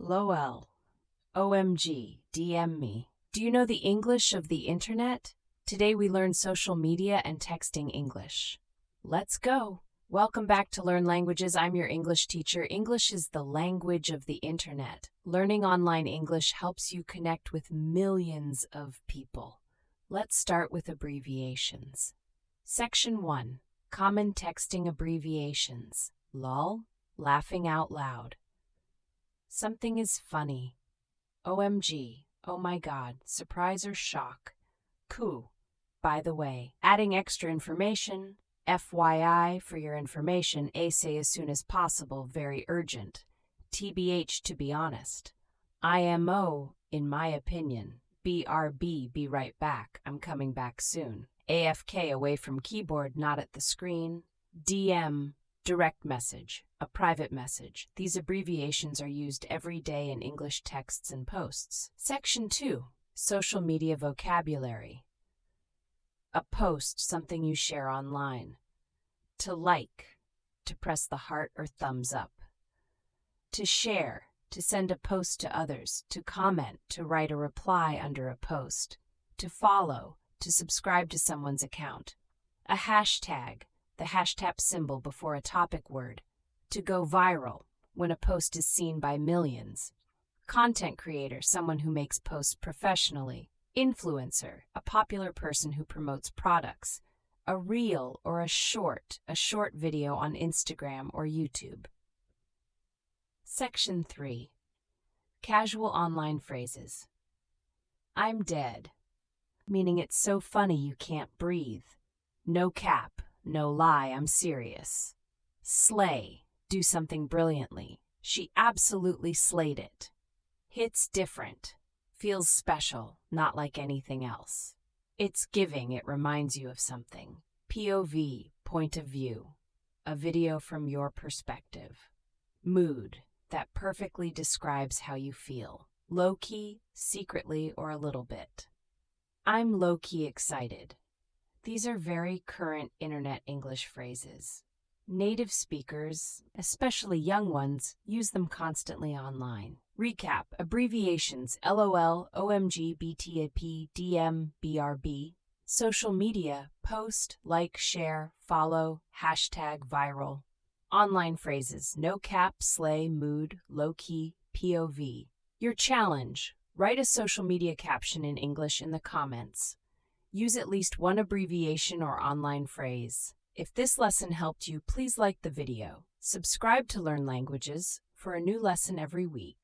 LOL. OMG, DM me. Do you know the English of the internet? Today we learn social media and texting English. Let's go. Welcome back to Learn Languages. I'm your English teacher. English is the language of the internet. Learning online English helps you connect with millions of people. Let's start with abbreviations. Section 1. Common texting abbreviations. LOL, laughing out loud. Something is funny. OMG, oh my god, surprise or shock. Coo, by the way. Adding extra information. FYI, for your information, say as soon as possible, very urgent. TBH, to be honest. IMO, in my opinion. BRB, be right back, I'm coming back soon. AFK, away from keyboard, not at the screen. DM, direct message, a private message. These abbreviations are used every day in English texts and posts. Section 2. Social media vocabulary. A post, something you share online. To like, to press the heart or thumbs up. To share, to send a post to others. To comment, to write a reply under a post. To follow, to subscribe to someone's account. A hashtag, the hashtag symbol before a topic word. To go viral, when a post is seen by millions. Content creator, someone who makes posts professionally. Influencer, a popular person who promotes products. A reel or a short video on Instagram or YouTube. Section 3. Casual online phrases. I'm dead, meaning it's so funny you can't breathe. No cap, no lie, I'm serious. Slay, do something brilliantly. She absolutely slayed it. Hits different. Feels special, not like anything else. It's giving, it reminds you of something. POV, point of view. A video from your perspective. Mood, that perfectly describes how you feel. Low-key, secretly, or a little bit. I'm low-key excited. These are very current internet English phrases. Native speakers, especially young ones, use them constantly online. Recap, abbreviations, LOL, OMG, BTAP, DM, BRB. Social media, post, like, share, follow, hashtag, viral. Online phrases, no cap, slay, mood, low-key, POV. Your challenge, write a social media caption in English in the comments. Use at least one abbreviation or online phrase. If this lesson helped you, please like the video. Subscribe to Learn Languages for a new lesson every week.